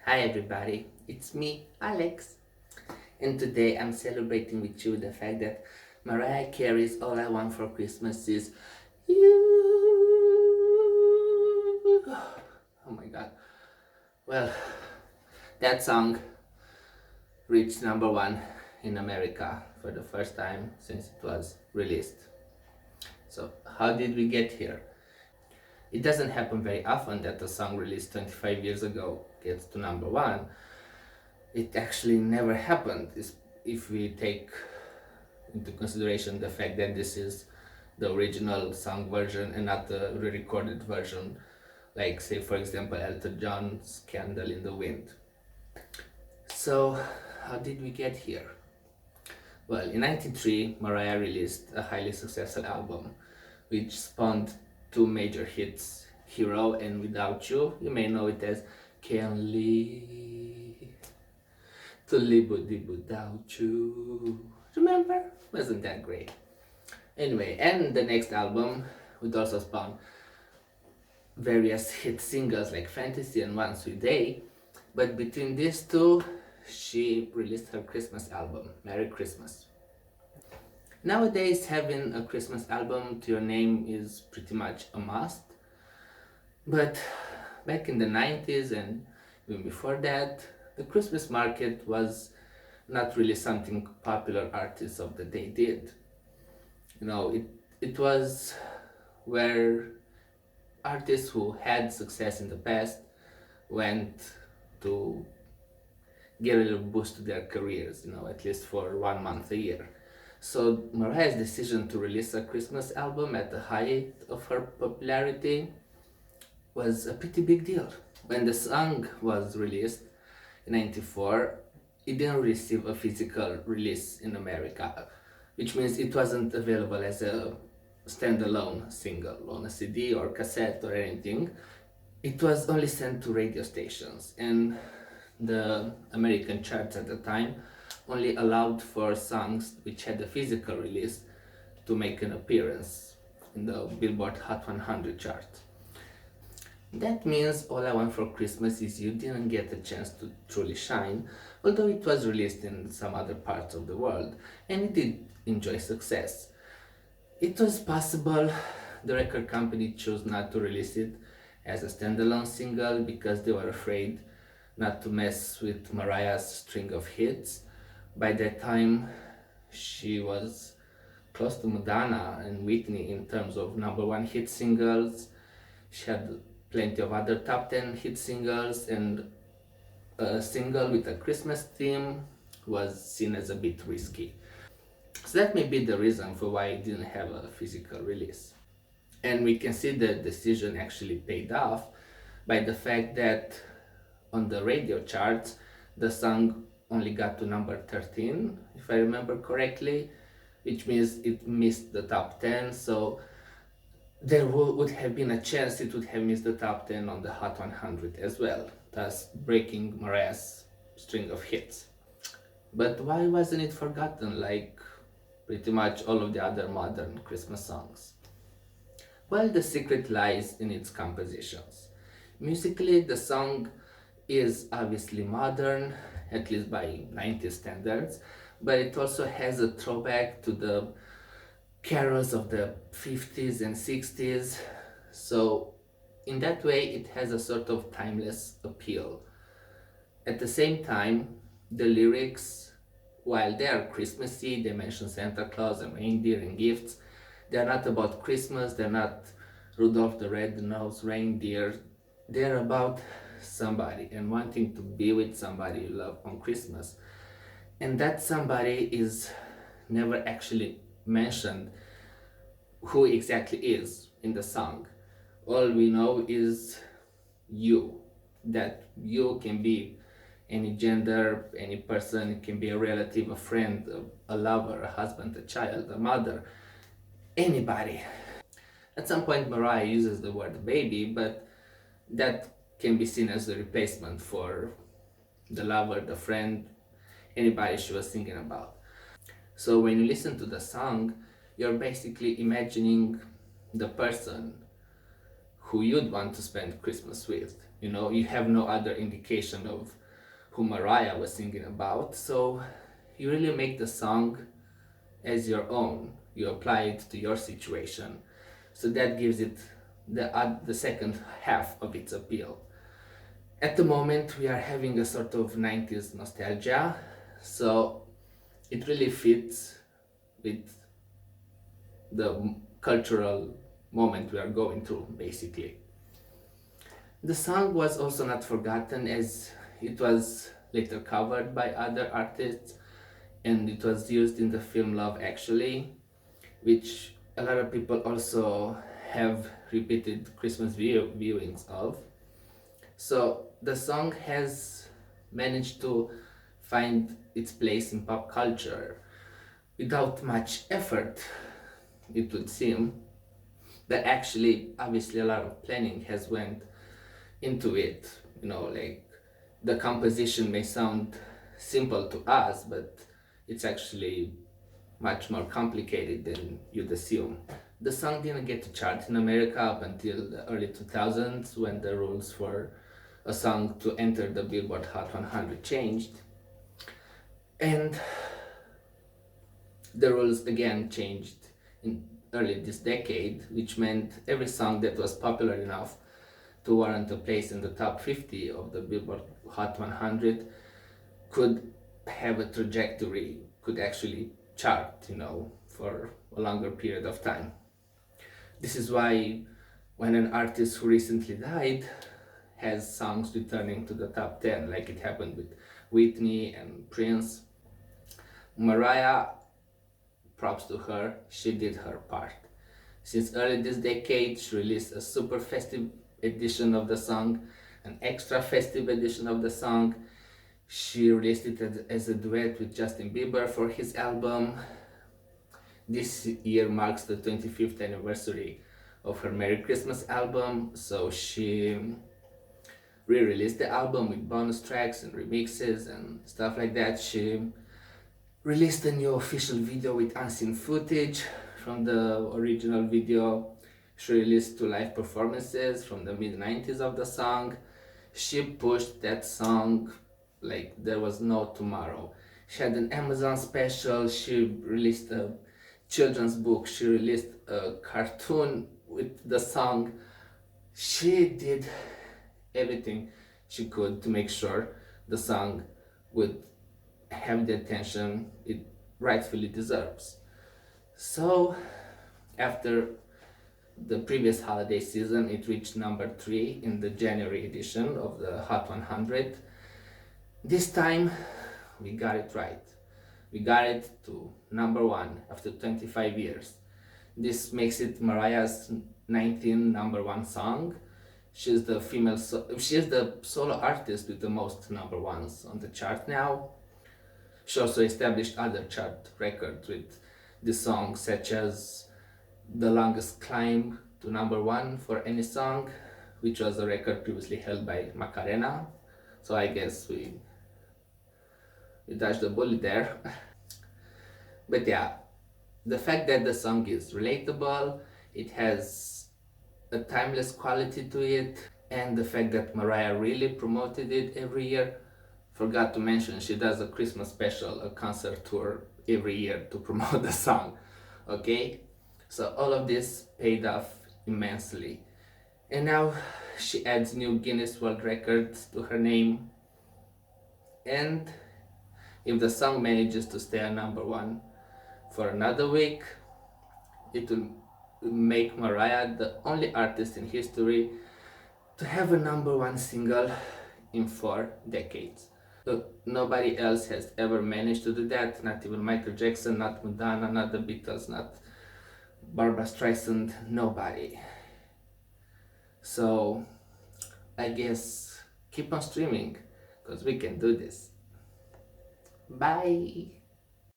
Hi everybody, it's me, Alex, and today I'm celebrating with you the fact that Mariah Carey's All I Want for Christmas is You. Oh my god. Well, that song reached number one in America for the first time since it was released. So, how did we get here? It doesn't happen very often that a song released 25 years ago gets to number one. It actually never happened if we take into consideration the fact that this is the original song version and not the re-recorded version, like say for example Elton John's Candle in the Wind. So how did we get here? Well, in 1993 Mariah released a highly successful album which spawned two major hits, Hero and Without You. You may know it as Can't Live to Live Without You. Remember? Wasn't that great? Anyway, and the next album would also spawn various hit singles like Fantasy and One Sweet Day, but between these two, she released her Christmas album, Merry Christmas. Nowadays, having a Christmas album to your name is pretty much a must, but back in the 90s and even before that, the Christmas market was not really something popular artists of the day did. It was where artists who had success in the past went to get a little boost to their careers, at least for 1 month a year. So Mariah's decision to release a Christmas album at the height of her popularity was a pretty big deal. When the song was released in 94, it didn't receive a physical release in America, which means it wasn't available as a standalone single on a CD or cassette or anything. It was only sent to radio stations, and the American charts at the time only allowed for songs which had a physical release to make an appearance in the Billboard Hot 100 chart. That means All I Want for Christmas Is You didn't get a chance to truly shine, although it was released in some other parts of the world, and it did enjoy success. It was possible the record company chose not to release it as a standalone single because they were afraid not to mess with Mariah's string of hits. By that time, she was close to Madonna and Whitney in terms of number one hit singles. She had plenty of other top 10 hit singles, and a single with a Christmas theme was seen as a bit risky. So that may be the reason for why it didn't have a physical release. And we can see the decision actually paid off by the fact that on the radio charts, the song only got to number 13, if I remember correctly, which means it missed the top 10. So there would have been a chance it would have missed the top 10 on the Hot 100 as well, thus breaking Mariah's string of hits. But why wasn't it forgotten like pretty much all of the other modern Christmas songs? Well, the secret lies in its compositions. Musically, the song is obviously modern, at least by 90s standards, but it also has a throwback to the carols of the 50s and 60s. So, in that way, it has a sort of timeless appeal. At the same time, the lyrics, while they are Christmassy, they mention Santa Claus and reindeer and gifts, they're not about Christmas, they're not Rudolph the Red-Nosed Reindeer. They're about somebody and wanting to be with somebody you love on Christmas. And that somebody is never actually mentioned who exactly is in the song. All we know is you. That you can be any gender, any person. It can be a relative, a friend, a lover, a husband, a child, a mother, anybody. At some point Mariah uses the word baby, but that can be seen as a replacement for the lover, the friend, anybody she was thinking about. So when you listen to the song, you're basically imagining the person who you'd want to spend Christmas with. You have no other indication of who Mariah was singing about, so you really make the song as your own. You apply it to your situation, so that gives it the second half of its appeal. At the moment, we are having a sort of 90s nostalgia, so it really fits with the cultural moment we are going through, basically. The song was also not forgotten, as it was later covered by other artists, and it was used in the film Love Actually, which a lot of people also have repeated Christmas viewings of. So the song has managed to find its place in pop culture without much effort, it would seem. But actually, obviously, a lot of planning has went into it. Like, the composition may sound simple to us, but it's actually much more complicated than you'd assume. The song didn't get to chart in America up until the early 2000s, when the rules for a song to enter the Billboard Hot 100 changed. And the rules again changed in early this decade, which meant every song that was popular enough to warrant a place in the top 50 of the Billboard Hot 100 could have a trajectory, could actually chart, for a longer period of time. This is why when an artist who recently died has songs returning to the top 10, like it happened with Whitney and Prince, Mariah, props to her, she did her part. Since early this decade, she released a super festive edition of the song, an extra festive edition of the song. She released it as a duet with Justin Bieber for his album. This year marks the 25th anniversary of her Merry Christmas album, so she re-released the album with bonus tracks and remixes and stuff like that. She released a new official video with unseen footage from the original video. She released 2 live performances from the mid-90s of the song. She pushed that song like there was no tomorrow. She had an Amazon special, she released a children's book, she released a cartoon with the song. She did everything she could to make sure the song would have the attention it rightfully deserves. So, after the previous holiday season, it reached number 3 in the January edition of the Hot 100. This time, we got it right. We got it to number 1 after 25 years. This makes it Mariah's 19th number 1 song. She's the solo artist with the most number 1s on the chart now. She also established other chart records with this song, such as the longest climb to number 1 for any song, which was a record previously held by Macarena. So I guess we dodged the bullet there. But yeah, the fact that the song is relatable, it has a timeless quality to it, and the fact that Mariah really promoted it every year. Forgot to mention, she does a Christmas special, a concert tour every year to promote the song. Okay? So all of this paid off immensely. And now she adds new Guinness World Records to her name. And if the song manages to stay on number 1 for another week, it will make Mariah the only artist in history to have a number 1 single in 4 decades. Nobody else has ever managed to do that, not even Michael Jackson, not Madonna, not the Beatles, not Barbra Streisand, nobody. So I guess keep on streaming, because we can do this. Bye!